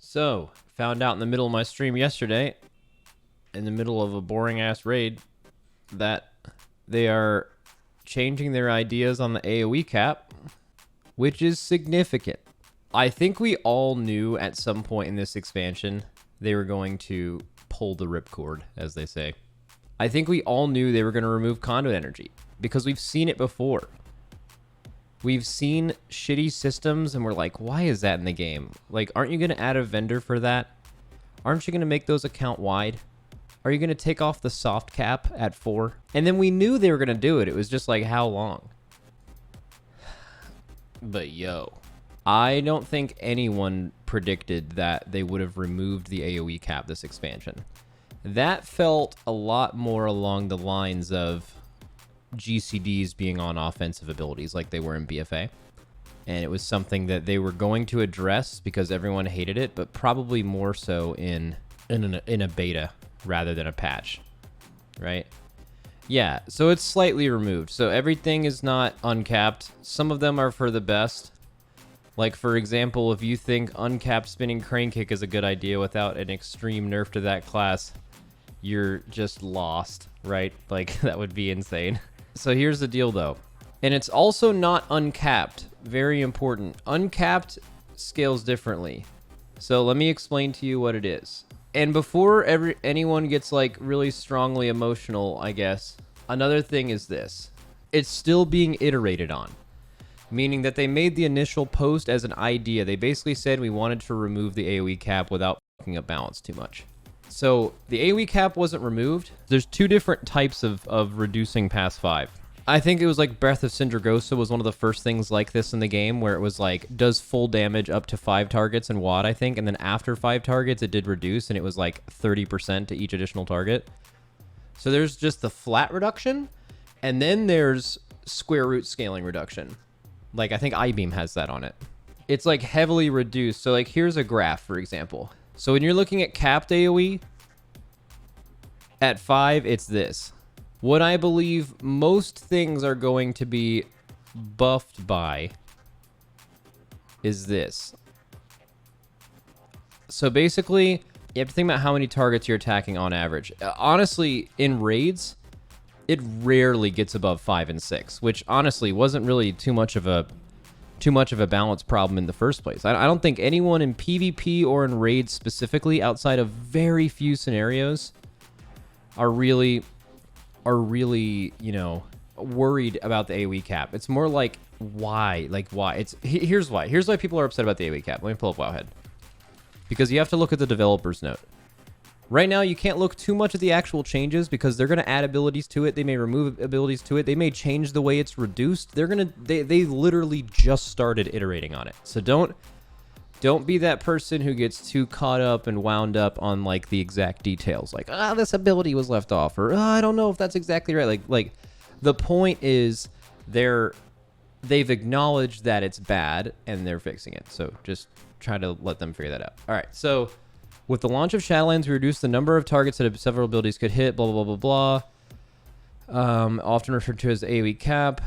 So, found out in the middle of my stream yesterday, in the middle of a boring ass raid, that they are changing their ideas on the AOE cap, which is significant. I think we all knew at some point in this expansion they were going to pull the ripcord, as they say. I think we all knew they were going to remove Conduit energy because we've seen it before. We've seen shitty systems and we're like, why is that in the game? Like, aren't you going to add a vendor for that? Aren't you going to make those account wide? Are you going to take off the soft cap at 4? And then we knew they were going to do it. It was just like, how long? But yo, I don't think anyone predicted that they would have removed the AOE cap this expansion. That felt a lot more along the lines of GCDs being on offensive abilities like they were in BFA. And it was something that they were going to address because everyone hated it, but probably more so in a beta rather than a patch, right? Yeah, so it's slightly removed. So everything is not uncapped. Some of them are for the best. Like, for example, if you think uncapped spinning crane kick is a good idea without an extreme nerf to that class, you're just lost, right? Like, that would be insane. So here's the deal, though. And it's also not uncapped. Very important. Uncapped scales differently. So let me explain to you what it is. And before anyone gets, like, really strongly emotional, I guess, another thing is this. It's still being iterated on. Meaning that they made the initial post as an idea. They basically said we wanted to remove the AoE cap without fucking up balance too much. So the AoE cap wasn't removed. There's two different types of reducing past 5. I think it was like Breath of Sindragosa was one of the first things like this in the game where it was like, does full damage up to 5 targets in WAD, I think. And then after 5 targets, it did reduce and it was like 30% to each additional target. So there's just the flat reduction. And then there's square root scaling reduction. Like, I think iBeam has that on it. It's like heavily reduced. So like, here's a graph, for example. So when you're looking at capped AoE, at 5, it's this. What I believe most things are going to be buffed by is this. So basically, you have to think about how many targets you're attacking on average. Honestly, in raids, it rarely gets above 5 and 6, which honestly wasn't really too much of a balance problem in the first place. I don't think anyone in PvP or in raids specifically, outside of very few scenarios, are really, you know, worried about the AoE cap. It's more like, why? Like, why? Here's why. Here's why people are upset about the AoE cap. Let me pull up Wowhead. Because you have to look at the developer's note. Right now, you can't look too much at the actual changes because they're going to add abilities to it. They may remove abilities to it. They may change the way it's reduced. They literally just started iterating on it. So don't be that person who gets too caught up and wound up on like the exact details. Like, this ability was left off, or I don't know if that's exactly right. Like the point is they've acknowledged that it's bad and they're fixing it. So just try to let them figure that out. All right, so with the launch of Shadowlands, we reduced the number of targets that several abilities could hit, blah, blah, blah, blah, blah. Often referred to as AoE cap.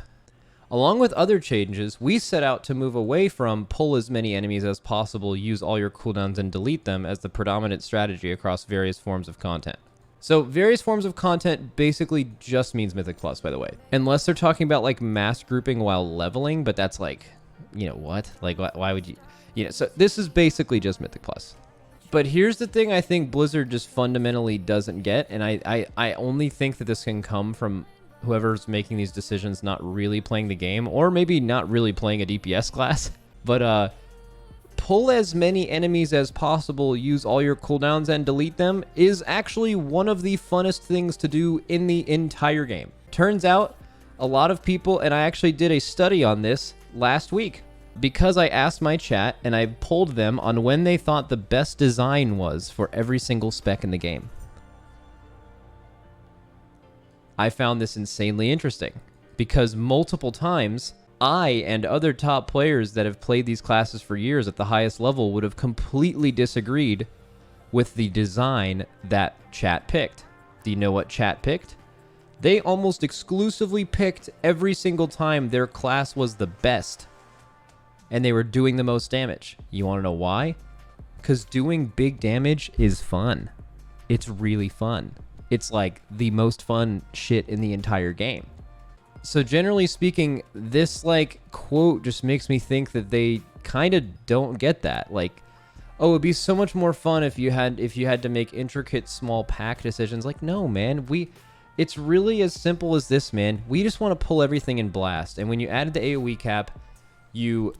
Along with other changes, we set out to move away from pull as many enemies as possible, use all your cooldowns, and delete them as the predominant strategy across various forms of content. So various forms of content basically just means Mythic Plus, by the way. Unless they're talking about like mass grouping while leveling, but that's like, you know, what? Like, why would you? You know, so this is basically just Mythic Plus. But here's the thing I think Blizzard just fundamentally doesn't get, and I only think that this can come from whoever's making these decisions not really playing the game, or maybe not really playing a DPS class. But pull as many enemies as possible, use all your cooldowns, and delete them is actually one of the funnest things to do in the entire game. Turns out, a lot of people, and I actually did a study on this last week, because I asked my chat and I polled them on when they thought the best design was for every single spec in the game. I found this insanely interesting because multiple times I and other top players that have played these classes for years at the highest level would have completely disagreed with the design that chat picked. Do you know what chat picked? They almost exclusively picked every single time their class was the best and they were doing the most damage. You want to know why? because doing big damage is fun. It's really fun. It's like the most fun shit in the entire game. So generally speaking, this like quote just makes me think that they kind of don't get that. Like, oh, it'd be so much more fun if you had to make intricate small pack decisions. Like, no, man, it's really as simple as this, man. We just want to pull everything in blast. And when you added the AOE cap, you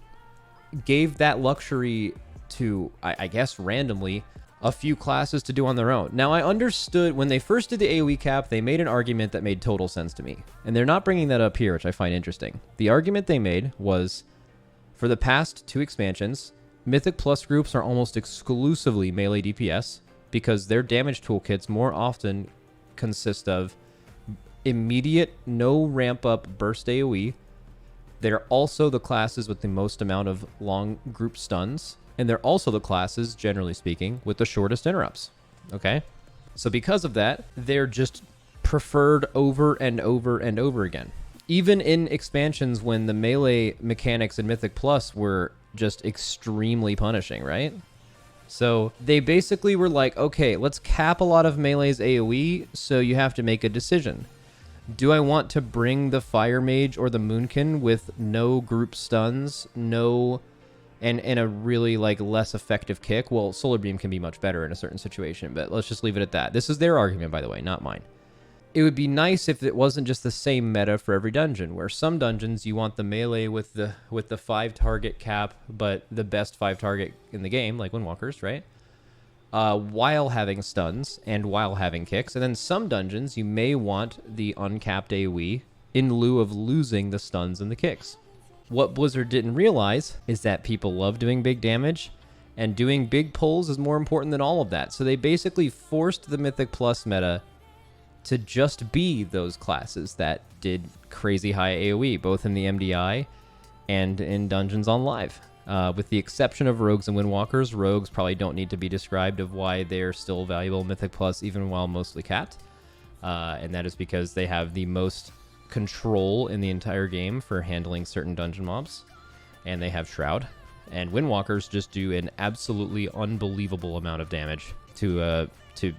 gave that luxury to, I guess, randomly, a few classes to do on their own. Now, I understood when they first did the AOE cap, they made an argument that made total sense to me. And they're not bringing that up here, which I find interesting. The argument they made was, for the past 2 expansions, Mythic Plus groups are almost exclusively melee DPS because their damage toolkits more often consist of immediate, no ramp-up burst AOE. They're also the classes with the most amount of long group stuns. And they're also the classes, generally speaking, with the shortest interrupts. Okay? So because of that, they're just preferred over and over and over again. Even in expansions when the melee mechanics in Mythic Plus were just extremely punishing, right? So they basically were like, okay, let's cap a lot of melee's AoE, so you have to make a decision. Do I want to bring the Fire Mage or the Moonkin with no group stuns, and a really like less effective kick? Well, Solar Beam can be much better in a certain situation, but let's just leave it at that. This is their argument, by the way, not mine. It would be nice if it wasn't just the same meta for every dungeon, where some dungeons you want the melee with the 5 target cap, but the best 5 target in the game, like Windwalkers, right? While having stuns and while having kicks. And then some dungeons you may want the uncapped AoE in lieu of losing the stuns and the kicks. What Blizzard didn't realize is that people love doing big damage, and doing big pulls is more important than all of that. So they basically forced the Mythic Plus meta to just be those classes that did crazy high AoE, both in the MDI and in Dungeons on Live. With the exception of Rogues and Windwalkers, Rogues probably don't need to be described of why they're still valuable in Mythic Plus, even while mostly capped. And that is because they have the most control in the entire game for handling certain dungeon mobs, and they have Shroud. And Windwalkers just do an absolutely unbelievable amount of damage to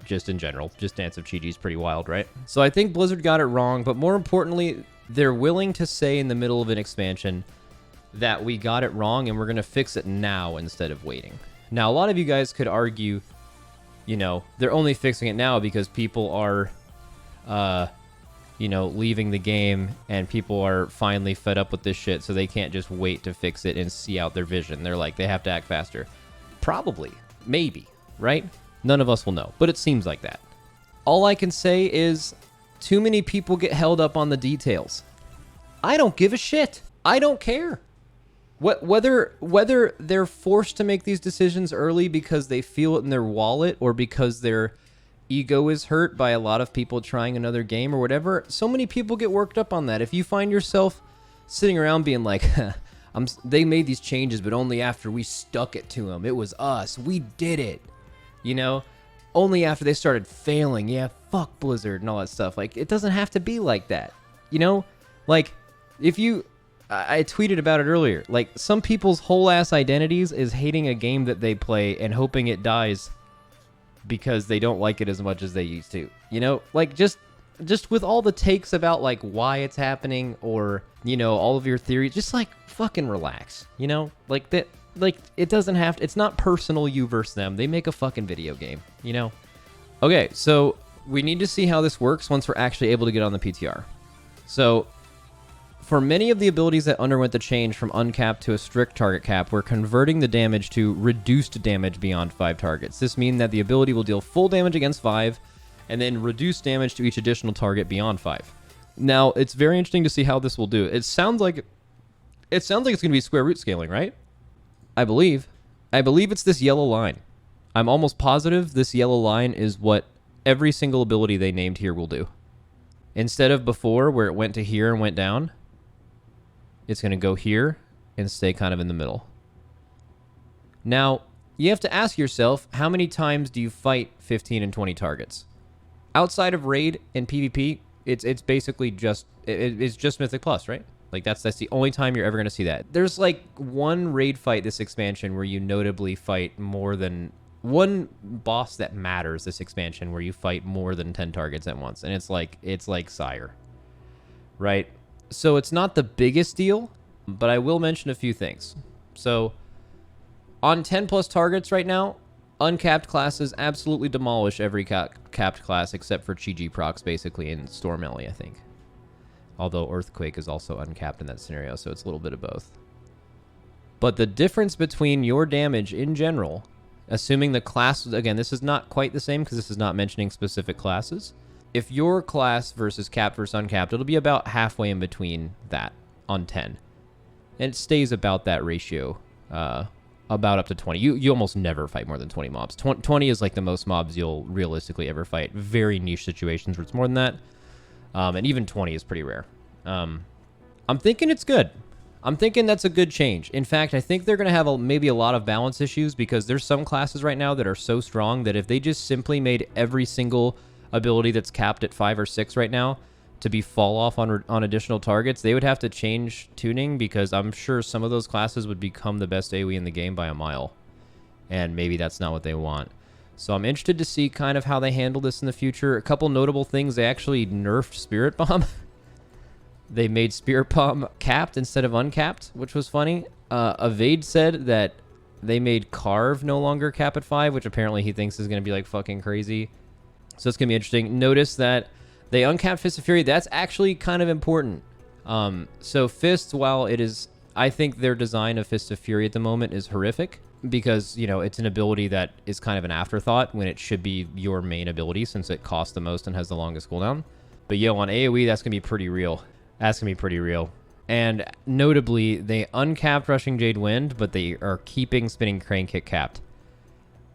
just in general. Just Dance of Chi-Chi's pretty wild, right? So I think Blizzard got it wrong, but more importantly, they're willing to say in the middle of an expansion that we got it wrong and we're going to fix it now instead of waiting. Now, a lot of you guys could argue, they're only fixing it now because people are leaving the game and people are finally fed up with this shit, so they can't just wait to fix it and see out their vision. They're like, they have to act faster. Probably. Maybe. Right? None of us will know, but it seems like that. All I can say is too many people get held up on the details. I don't give a shit. I don't care. Whether they're forced to make these decisions early because they feel it in their wallet or because their ego is hurt by a lot of people trying another game or whatever, so many people get worked up on that. If you find yourself sitting around being like, they made these changes, but only after we stuck it to them. It was us. We did it. Only after they started failing. Yeah, fuck Blizzard and all that stuff. Like, it doesn't have to be like that. Like, I tweeted about it earlier. Like, some people's whole ass identities is hating a game that they play and hoping it dies because they don't like it as much as they used to. Like, just with all the takes about like why it's happening or all of your theories, just like fucking relax. Like that. Like, it doesn't have to, it's not personal you versus them. They make a fucking video game. Okay, so we need to see how this works once we're actually able to get on the PTR. So for many of the abilities that underwent the change from uncapped to a strict target cap, we're converting the damage to reduced damage beyond 5 targets. This means that the ability will deal full damage against 5 and then reduce damage to each additional target beyond 5. Now, it's very interesting to see how this will do. It sounds like it's going to be square root scaling, right? I believe it's this yellow line. I'm almost positive this yellow line is what every single ability they named here will do. Instead of before where it went to here and went down, it's going to go here and stay kind of in the middle. Now, you have to ask yourself, how many times do you fight 15 and 20 targets? Outside of Raid and PvP, it's basically just, it's just Mythic Plus, right? Like, that's the only time you're ever going to see that. There's, like, one raid fight this expansion where you notably fight more than... One boss that matters this expansion where you fight more than 10 targets at once. And it's like Sire. Right? So it's not the biggest deal, but I will mention a few things. So, on 10 plus targets right now, uncapped classes absolutely demolish every capped class except for Chi-Ji procs, basically, and Storm Ellie, I think. Although Earthquake is also uncapped in that scenario, so it's a little bit of both. But the difference between your damage in general, assuming the class... Again, this is not quite the same because this is not mentioning specific classes. If your class versus capped versus uncapped, it'll be about halfway in between that on 10. And it stays about that ratio, about up to 20. You almost never fight more than 20 mobs. 20 is like the most mobs you'll realistically ever fight. Very niche situations where it's more than that. And even 20 is pretty rare. I'm thinking it's good. I'm thinking that's a good change. In fact, I think they're going to have maybe a lot of balance issues because there's some classes right now that are so strong that if they just simply made every single ability that's capped at 5 or 6 right now to be fall off on additional targets, they would have to change tuning because I'm sure some of those classes would become the best AoE in the game by a mile. And maybe that's not what they want. So I'm interested to see kind of how they handle this in the future. A couple notable things, they actually nerfed Spirit Bomb. They made Spirit Bomb capped instead of uncapped, which was funny. Evade said that they made Carve no longer cap at 5, which apparently he thinks is going to be like fucking crazy. So it's going to be interesting. Notice that they uncapped Fist of Fury. That's actually kind of important. So Fist, while it is... I think their design of Fist of Fury at the moment is horrific. Because, you know, it's an ability that is kind of an afterthought when it should be your main ability since it costs the most and has the longest cooldown. But, yo, on AoE, that's going to be pretty real. That's going to be pretty real. And notably, they uncapped Rushing Jade Wind, but they are keeping Spinning Crane Kick capped.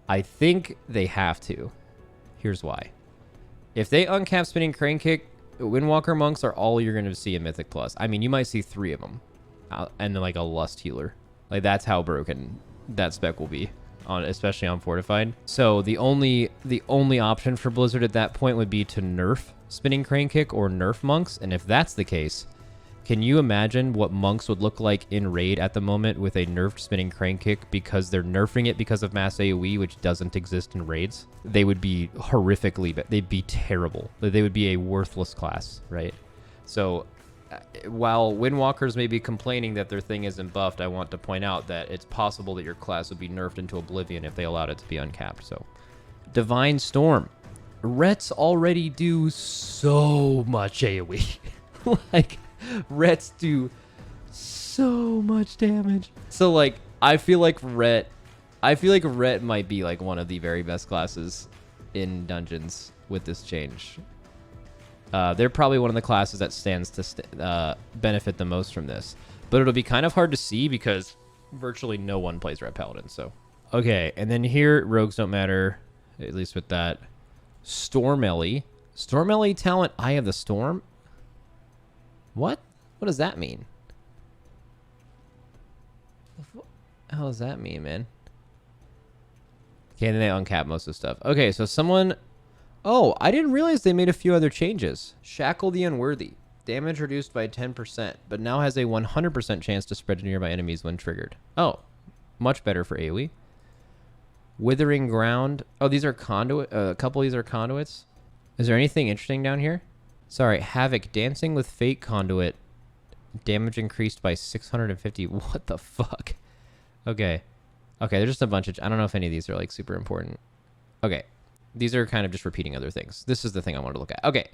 I think they have to. Here's why. If they uncap Spinning Crane Kick, Windwalker Monks are all you're going to see in Mythic Plus. I mean, you might see 3 of them. And then, like, a Lust Healer. Like, that's how broken that spec will be, especially on Fortified. So the only option for Blizzard at that point would be to nerf Spinning Crane Kick or nerf Monks. And if that's the case, can you imagine what Monks would look like in Raid at the moment with a nerfed Spinning Crane Kick because they're nerfing it because of mass AoE, which doesn't exist in Raids? They would be horrifically, they'd be terrible. They would be a worthless class, right? So while Windwalkers may be complaining that their thing isn't buffed, I want to point out that it's possible that your class would be nerfed into oblivion if they allowed it to be uncapped. So, Divine Storm. Rets already do so much AoE. Like, Rets do so much damage. So, like, I feel like Ret might be, like, one of the very best classes in Dungeons with this change. They're probably one of the classes that stands to benefit the most from this. But it'll be kind of hard to see because virtually no one plays Red Paladin. So, okay, and then here, Rogues don't matter, at least with that. Storm Ellie. Storm Ellie talent, Eye of the Storm? What? What does that mean? What the hell does that mean, man? Okay, and then they uncap most of the stuff. Okay, so someone... Oh, I didn't realize they made a few other changes. Shackle the Unworthy. Damage reduced by 10%, but now has a 100% chance to spread to nearby enemies when triggered. Oh, much better for AoE. Withering Ground. Oh, these are conduit. A couple of these are conduits. Is there anything interesting down here? Sorry, Havoc. Dancing with Fate Conduit. Damage increased by 650. What the fuck? Okay. Okay, there's just a bunch of... I don't know if any of these are, like, super important. Okay. These are kind of just repeating other things. This is the thing I wanted to look at. Okay.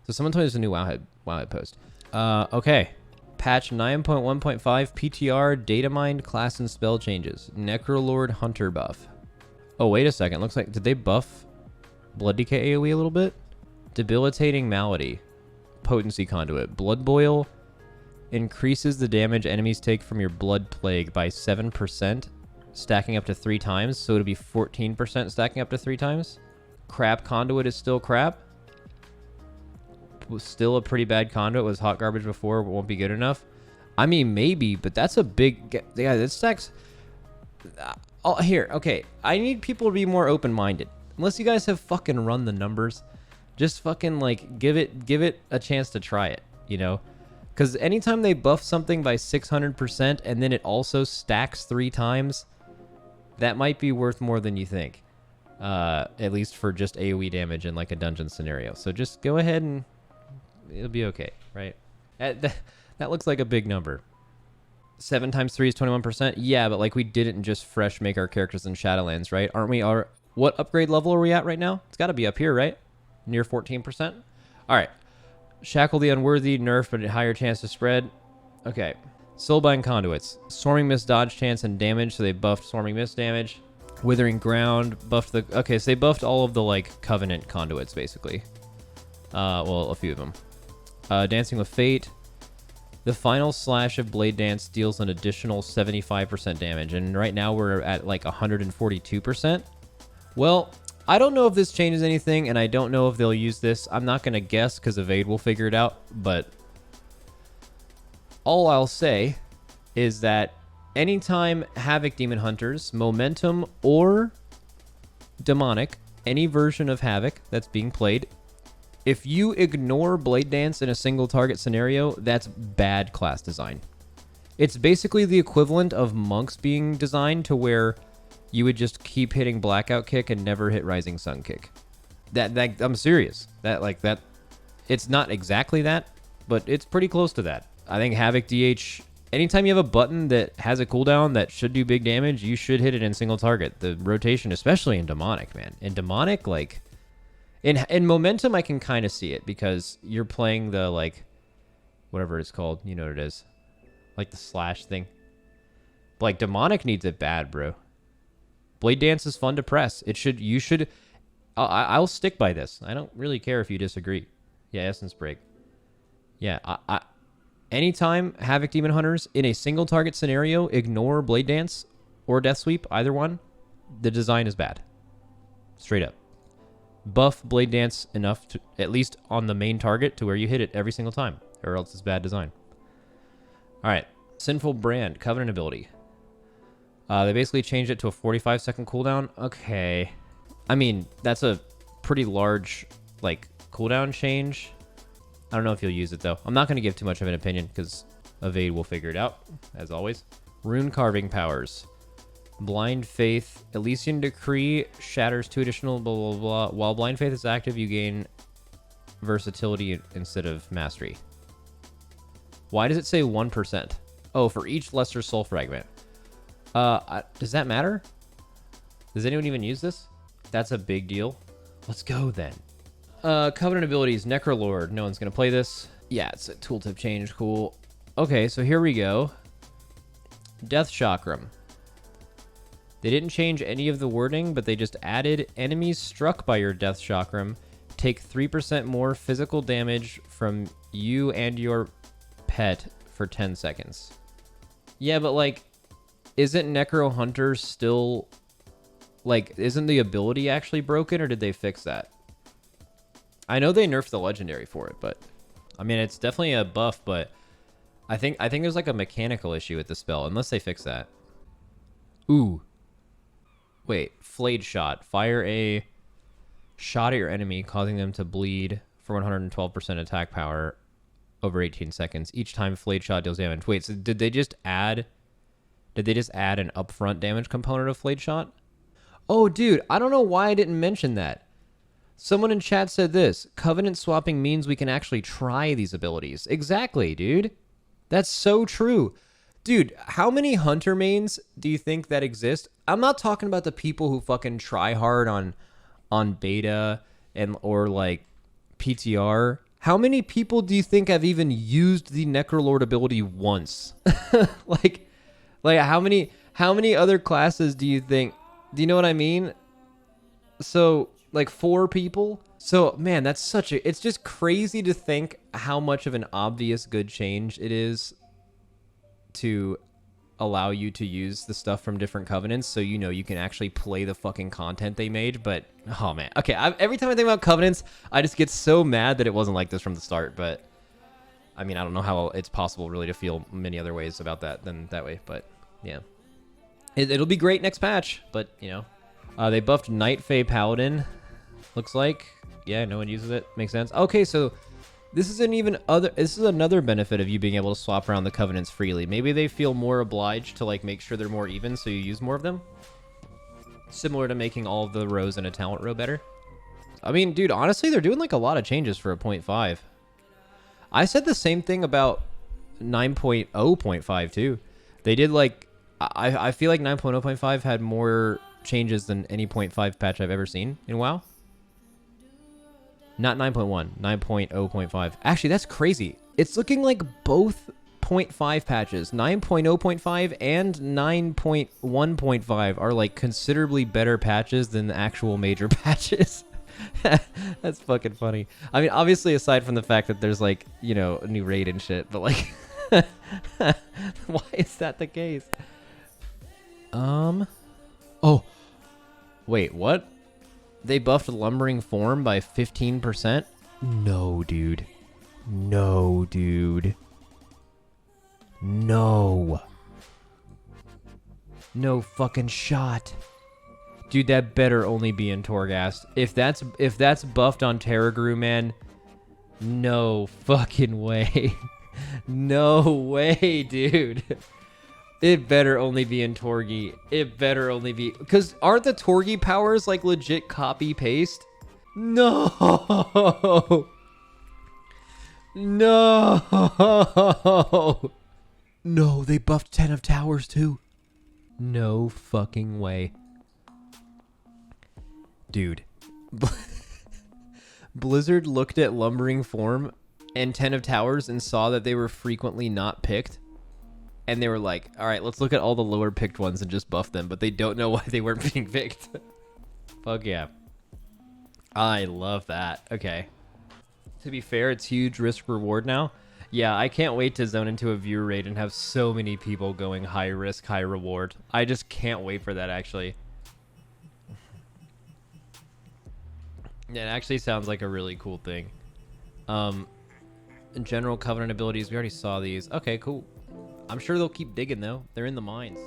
So someone told me there's a new Wowhead post. Okay. Patch 9.1.5 PTR Data Mind Class and Spell Changes. Necrolord Hunter buff. Oh, wait a second. Looks like... Did they buff Blood Decay AoE a little bit? Debilitating Malady. Potency Conduit. Blood Boil increases the damage enemies take from your Blood Plague by 7%, stacking up to 3 times. So it'll be 14% stacking up to 3 times. Crap Conduit is still crap. Was still a pretty bad conduit. Was hot garbage before, but won't be good enough. I mean, maybe, but that's a big... Yeah, this stacks... Oh, here, okay. I need people to be more open-minded. Unless you guys have fucking run the numbers, just fucking, like, give it a chance to try it, you know? Because anytime they buff something by 600% and then it also stacks 3 times, that might be worth more than you think. At least for just AoE damage in like a dungeon scenario. So just go ahead and it'll be okay, right? That looks like a big number. 7 times 3 is 21%. Yeah, but like we didn't just fresh make our characters in Shadowlands, right? Aren't we? What upgrade level are we at right now? It's got to be up here, right? Near 14%. All right. Shackle the Unworthy, nerf, but a higher chance to spread. Okay. Soulbind Conduits. Swarming Mist dodge chance and damage, so they buffed Swarming Mist damage. Withering Ground buffed the... Okay, so they buffed all of the, like, Covenant Conduits, basically. Well, a few of them. Dancing with Fate. The final slash of Blade Dance deals an additional 75% damage, and right now we're at, like, 142%. Well... I don't know if this changes anything, and I don't know if they'll use this. I'm not going to guess because Evade will figure it out, but all I'll say is that anytime Havoc Demon Hunters, Momentum, or Demonic, any version of Havoc that's being played, if you ignore Blade Dance in a single target scenario, that's bad class design. It's basically the equivalent of Monks being designed to where... you would just keep hitting Blackout Kick and never hit Rising Sun Kick. That I'm serious. That it's not exactly that, but it's pretty close to that. I think Havoc DH, anytime you have a button that has a cooldown that should do big damage, you should hit it in single target. The rotation, especially in Demonic, man. In Demonic, like in Momentum, I can kind of see it because you're playing the like whatever it's called. You know what it is, like the slash thing. But, like Demonic needs it bad, bro. Blade Dance is fun to press. You should. I'll stick by this. I don't really care if you disagree. Yeah, Essence Break. Yeah, anytime Havoc Demon Hunters in a single target scenario ignore Blade Dance or Death Sweep, either one, the design is bad. Straight up. Buff Blade Dance enough to, at least on the main target, to where you hit it every single time, or else it's bad design. All right, Sinful Brand, Covenant ability. They basically changed it to a 45-second cooldown. Okay. I mean, that's a pretty large, like, cooldown change. I don't know if you'll use it, though. I'm not going to give too much of an opinion, because Evade will figure it out, as always. Rune Carving Powers. Blind Faith. Elysian Decree shatters 2 additional blah, blah, blah. While Blind Faith is active, you gain versatility instead of mastery. Why does it say 1%? Oh, for each Lesser Soul Fragment. Does that matter? Does anyone even use this? That's a big deal. Let's go then. Covenant abilities, Necrolord. No one's gonna play this. Yeah, it's a tooltip change. Cool. Okay, so here we go. Death Chakram. They didn't change any of the wording, but they just added enemies struck by your Death Chakram take 3% more physical damage from you and your pet for 10 seconds. Yeah, but like, isn't Necro Hunter still, like, isn't the ability actually broken, or did they fix that? I know they nerfed the legendary for it, but I mean, it's definitely a buff, but I think there's like a mechanical issue with the spell, unless they fix that. Ooh. Wait, Flayed Shot. Fire a shot at your enemy, causing them to bleed for 112% attack power over 18 seconds. Each time Flayed Shot deals damage. Wait, so did they just add an upfront damage component of Flayed Shot? Oh, dude, I don't know why I didn't mention that. Someone in chat said this. Covenant swapping means we can actually try these abilities. Exactly, dude. That's so true. Dude, how many Hunter mains do you think that exist? I'm not talking about the people who fucking try hard on beta or like PTR. How many people do you think have even used the Necrolord ability once? like how many other classes do you think? Do you know what I mean? So like 4 people. So man, that's it's just crazy to think how much of an obvious good change it is to allow you to use the stuff from different covenants, so you know you can actually play the fucking content they made. But oh man, okay, every time I think about covenants, I just get so mad that it wasn't like this from the start. But I mean, I don't know how it's possible really to feel many other ways about that than that way. But yeah, it'll be great next patch. But you know, they buffed Night Fey Paladin. Looks like, yeah, no one uses it. Makes sense. Okay, so This is another benefit of you being able to swap around the covenants freely. Maybe they feel more obliged to like make sure they're more even, so you use more of them. Similar to making all of the rows in a talent row better. I mean, dude, honestly, they're doing like a lot of changes for a 0.5. I said the same thing about 9.0.5 too. They did like, I feel like 9.0.5 had more changes than any 0.5 patch I've ever seen in WoW. Not 9.1, 9.0.5. Actually, that's crazy. It's looking like both 0.5 patches, 9.0.5 and 9.1.5 are like considerably better patches than the actual major patches. That's fucking funny. I mean, obviously, aside from the fact that there's like, you know, a new raid and shit, but like, why is that the case? Oh, wait, what? They buffed Lumbering Form by 15%? No, dude. No, dude. No. No fucking shot. Dude, that better only be in Torghast. If that's buffed on Terragru, man, no fucking way. No way, dude. It better only be in Torgi. It better only be... Because aren't the Torgi powers like legit copy-paste? No! No! No, they buffed 10 of Towers too. No fucking way. Dude. Blizzard looked at Lumbering Form and 10 of Towers and saw that they were frequently not picked. And they were like, all right, let's look at all the lower picked ones and just buff them. But they don't know why they weren't being picked. Fuck yeah. I love that. Okay. To be fair, it's huge risk reward now. Yeah, I can't wait to zone into a viewer raid and have so many people going high risk, high reward. I just can't wait for that, actually. Yeah, it actually sounds like a really cool thing. In general, Covenant abilities, we already saw these. Okay, cool. I'm sure they'll keep digging, though. They're in the mines.